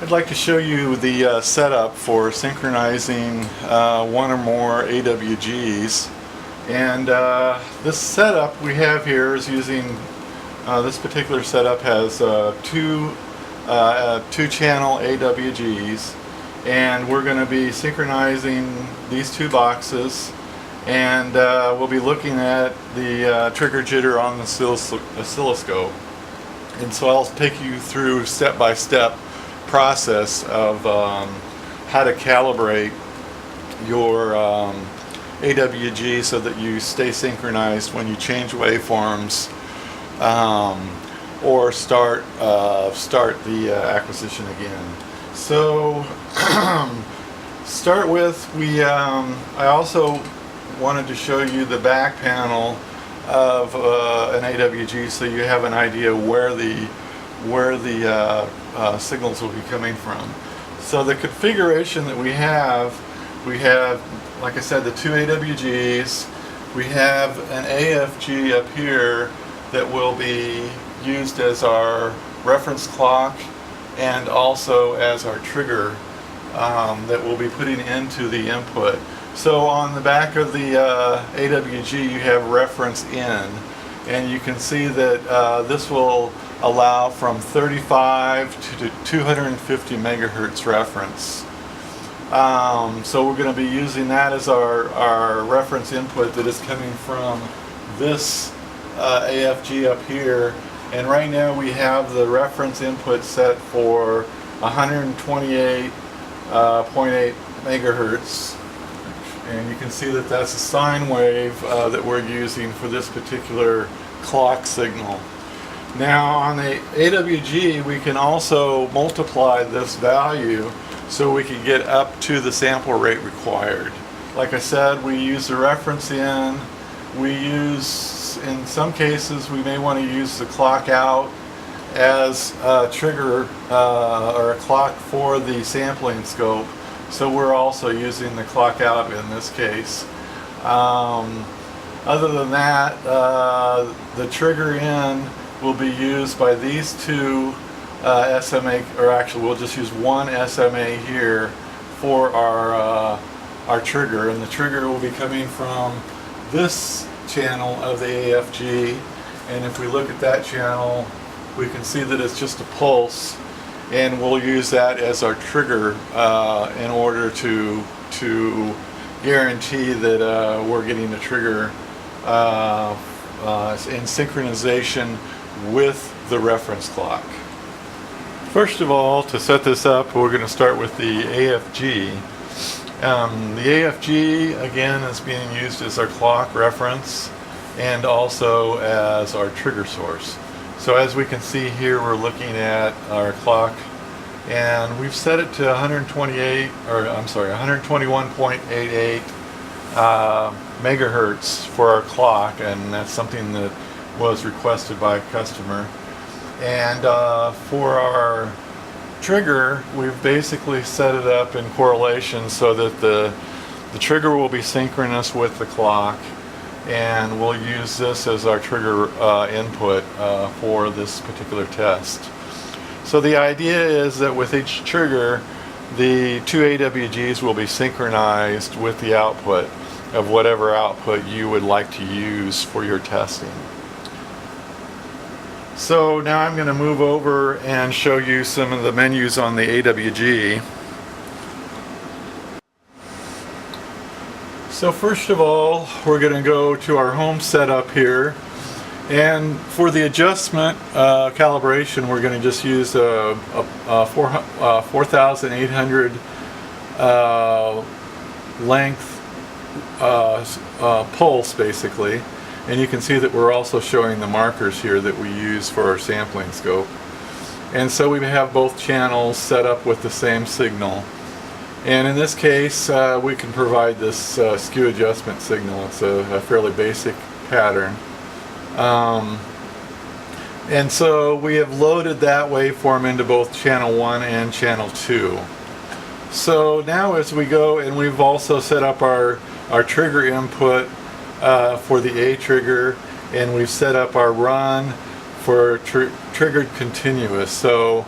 I'd like to show you the setup for synchronizing one or more AWGs. And this setup we have here is using, this particular setup has two channel AWGs, and we're going to be synchronizing these two boxes, and we'll be looking at the trigger jitter on the oscilloscope. And so I'll take you through step-by-step process of how to calibrate your AWG so that you stay synchronized when you change waveforms or start the acquisition again. So start with I also wanted to show you the back panel of an AWG so you have an idea where the signals will be coming from. So the configuration that we have, like I said, the two AWGs. We have an AFG up here that will be used as our reference clock and also as our trigger that we'll be putting into the input. So on the back of the AWG you have reference in, and you can see that this will allow from 35 to 250 megahertz reference. So we're going to be using that as our reference input that is coming from this AFG up here. And right now we have the reference input set for 128.8 megahertz. And you can see that that's a sine wave that we're using for this particular clock signal. Now on the AWG we can also multiply this value so we can get up to the sample rate required. Like I said, we use the reference in. We use, in some cases we may want to use the clock out as a trigger or a clock for the sampling scope. So we're also using the clock out in this case. Other than that, the trigger in will be used by these two SMA, or actually we'll just use one SMA here for our trigger, and the trigger will be coming from this channel of the AFG. And if we look at that channel, we can see that it's just a pulse, and we'll use that as our trigger in order to guarantee that we're getting the trigger in synchronization with the reference clock. First of all, to set this up, we're going to start with the AFG. The AFG again is being used as our clock reference and also as our trigger source. So as we can see here, we're looking at our clock, and we've set it to 121.88 megahertz for our clock, and that's something that was requested by a customer. And for our trigger, we've basically set it up in correlation so that the trigger will be synchronous with the clock, and we'll use this as our trigger input for this particular test. So the idea is that with each trigger, the two AWGs will be synchronized with the output of whatever output you would like to use for your testing. So now I'm going to move over and show you some of the menus on the AWG. So first of all, we're going to go to our home setup here, and for the adjustment calibration we're going to just use a 4,800 length pulse basically. And you can see that we're also showing the markers here that we use for our sampling scope. And so we have both channels set up with the same signal. And in this case, we can provide this skew adjustment signal. It's a fairly basic pattern. And so we have loaded that waveform into both channel 1 and channel 2. So now as we go, and we've also set up our trigger input for the A trigger, and we've set up our run for triggered continuous. So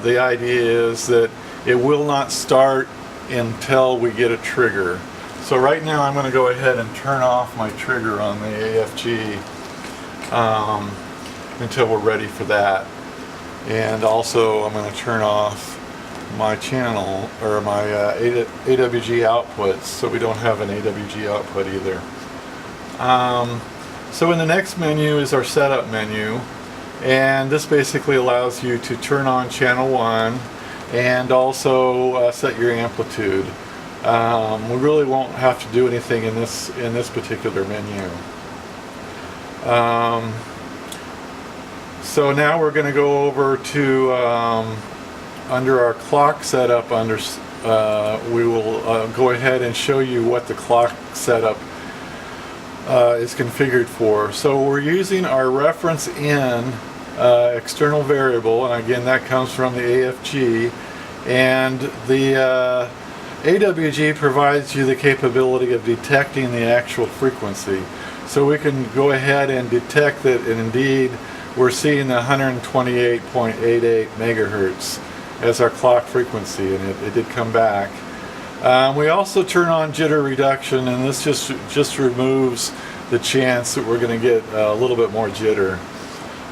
the idea is that it will not start until we get a trigger. So right now I'm going to go ahead and turn off my trigger on the AFG until we're ready for that. And also I'm going to turn off my channel, or my AWG outputs, so we don't have an AWG output either. So in the next menu is our setup menu, and this basically allows you to turn on channel 1 and also set your amplitude. We really won't have to do anything in this particular menu. So now we're going to go over to under our clock setup. We will go ahead and show you what the clock setup is configured for. So we're using our reference in external variable, and again that comes from the AFG, and the AWG provides you the capability of detecting the actual frequency. So we can go ahead and detect that, and indeed we're seeing the 128.88 megahertz as our clock frequency, and it did come back. We also turn on jitter reduction, and this just removes the chance that we're going to get a little bit more jitter.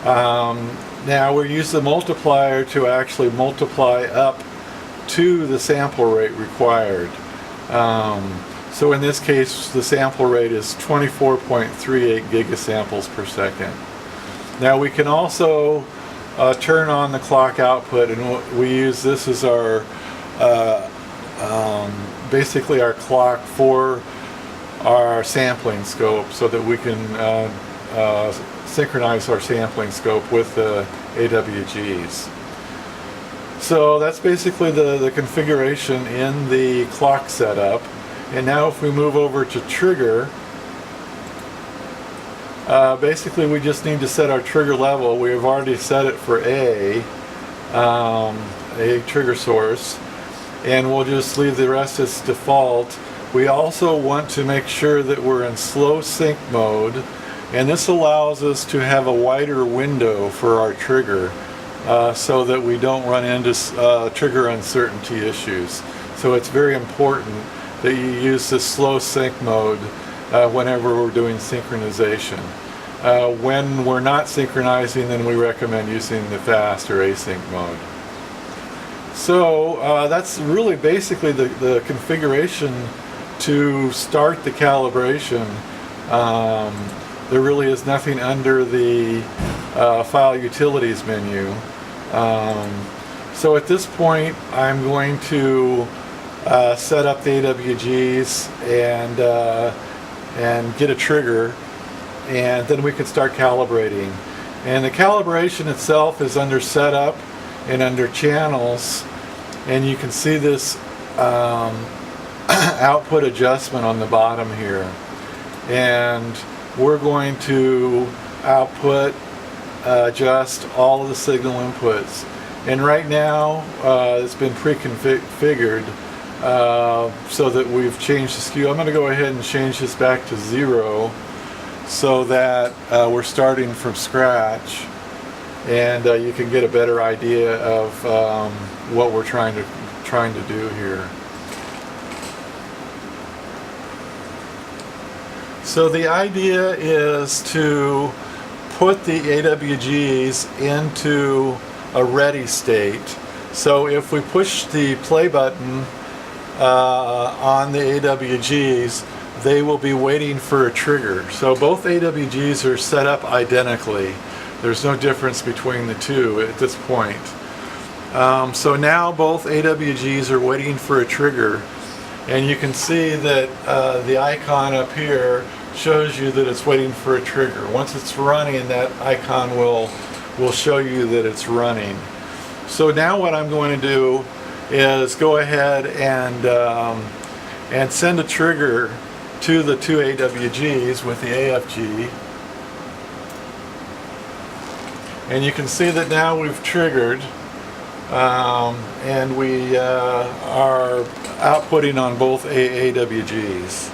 Now we use the multiplier to actually multiply up to the sample rate required. So in this case the sample rate is 24.38 gigasamples per second. Now we can also turn on the clock output, and we use this as our basically our clock for our sampling scope, so that we can synchronize our sampling scope with the AWGs. So that's basically the configuration in the clock setup. And now if we move over to trigger, basically we just need to set our trigger level. We have already set it for a trigger source, and we'll just leave the rest as default. We also want to make sure that we're in slow sync mode, and this allows us to have a wider window for our trigger, so that we don't run into trigger uncertainty issues. So it's very important that you use this slow sync mode whenever we're doing synchronization. When we're not synchronizing, then we recommend using the fast or async mode. So that's really basically the configuration to start the calibration. There really is nothing under the File Utilities menu. So at this point I'm going to set up the AWGs and get a trigger, and then we can start calibrating. And the calibration itself is under setup and under channels, and you can see this output adjustment on the bottom here, and we're going to output adjust all of the signal inputs. And right now it's been pre-configured so that we've changed the skew. I'm going to go ahead and change this back to 0 so that we're starting from scratch, and you can get a better idea of what we're trying to do here. So the idea is to put the AWGs into a ready state. So if we push the play button on the AWGs, they will be waiting for a trigger. So both AWGs are set up identically. There's no difference between the two at this point. So now both AWGs are waiting for a trigger, and you can see that the icon up here shows you that it's waiting for a trigger. Once it's running, that icon will show you that it's running. So now what I'm going to do is go ahead and send a trigger to the two AWGs with the AFG. And you can see that now we've triggered, and we are outputting on both AWGs.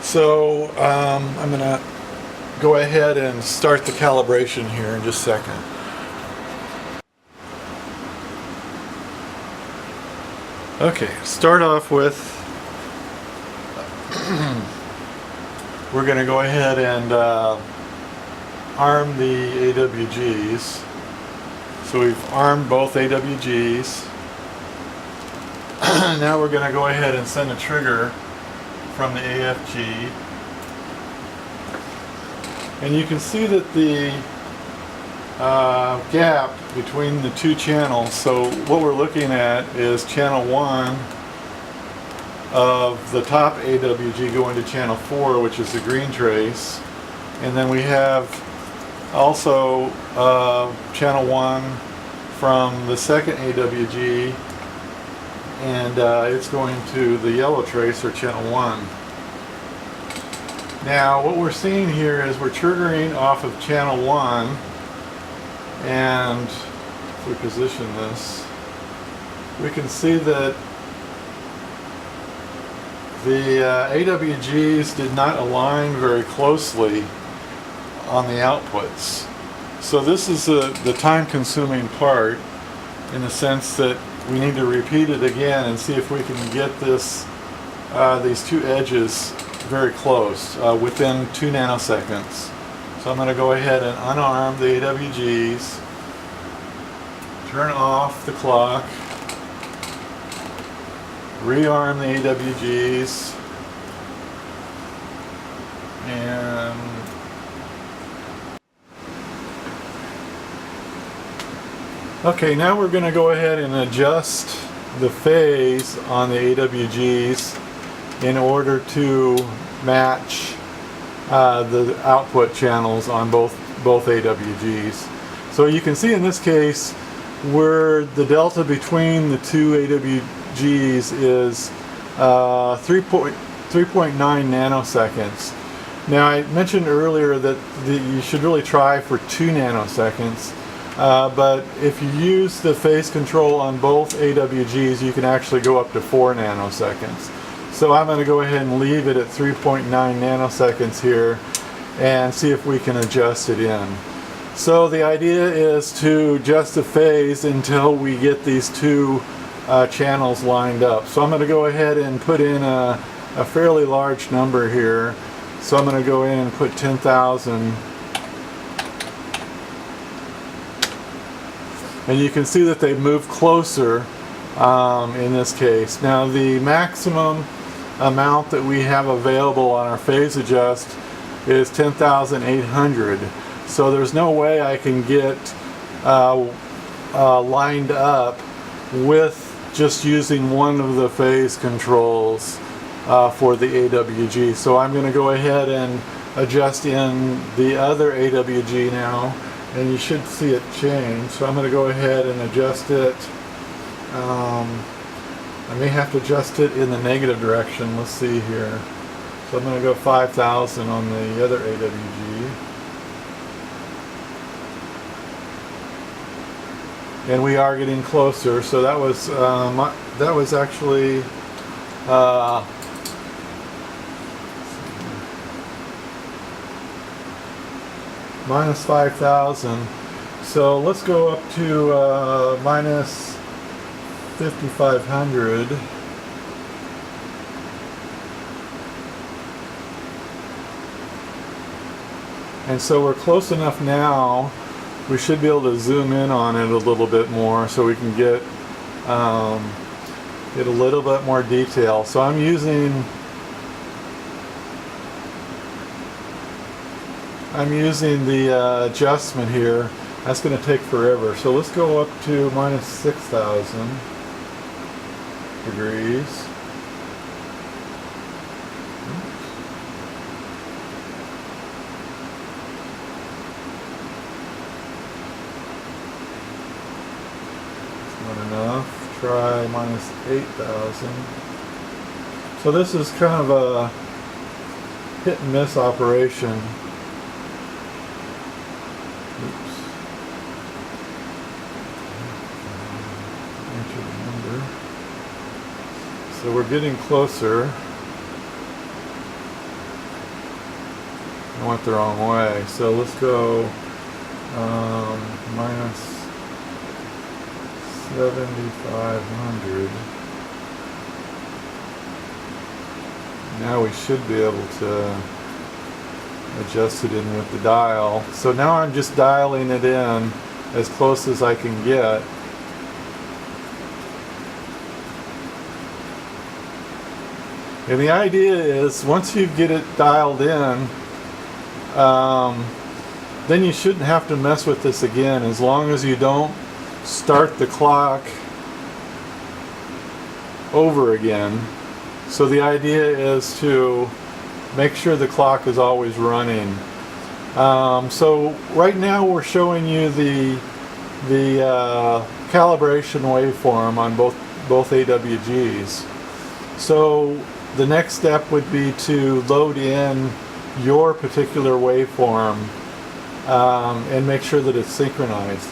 So I'm going to go ahead and start the calibration here in just a second. Okay, start off with, we're going to go ahead and arm the AWGs. So we've armed both AWGs. Now we're going to go ahead and send a trigger from the AFG. And you can see that the gap between the two channels, so what we're looking at is channel 1 of the top AWG going to channel 4, which is the green trace, and then we have also channel 1 from the second AWG, and it's going to the yellow trace, or channel 1. Now what we're seeing here is we're triggering off of channel 1, and if we position this, we can see that the AWGs did not align very closely on the outputs. So this is the time-consuming part, in the sense that we need to repeat it again and see if we can get this these two edges very close, within 2 nanoseconds. So I'm going to go ahead and unarm the AWGs, turn off the clock, rearm the AWGs, and okay, now we're going to go ahead and adjust the phase on the AWGs in order to match the output channels on both AWGs. So you can see in this case where the delta between the two AWGs is 3.9 nanoseconds. Now I mentioned earlier that you should really try for 2 nanoseconds, but if you use the phase control on both AWGs, you can actually go up to 4 nanoseconds. So I'm going to go ahead and leave it at 3.9 nanoseconds here and see if we can adjust it in. So the idea is to adjust the phase until we get these two channels lined up. So I'm going to go ahead and put in a fairly large number here. So I'm going to go in and put 10,000. And you can see that they move closer in this case. Now the maximum amount that we have available on our phase adjust is 10,800. So there's no way I can get lined up with just using one of the phase controls for the AWG. So I'm going to go ahead and adjust in the other AWG now, and you should see it change. So I'm going to go ahead and adjust it. I may have to adjust it in the negative direction. Let's see here. So I'm going to go 5,000 on the other AWG. And we are getting closer. So that was actually minus 5,000. So let's go up to minus 5,500. And so we're close enough now. We should be able to zoom in on it a little bit more so we can get a little bit more detail. So I'm using the adjustment here. That's going to take forever. So let's go up to minus 6,000 degrees. Not enough. Try minus 8,000. So this is kind of a hit and miss operation. Oops. Enter the number. So we're getting closer. I went the wrong way. So let's go minus 7,500. Now we should be able to adjust it in with the dial. So now I'm just dialing it in as close as I can get. And the idea is, once you get it dialed in, then you shouldn't have to mess with this again, as long as you don't start the clock over again. So the idea is to make sure the clock is always running. So right now we're showing you the calibration waveform on both AWGs. So the next step would be to load in your particular waveform and make sure that it's synchronized.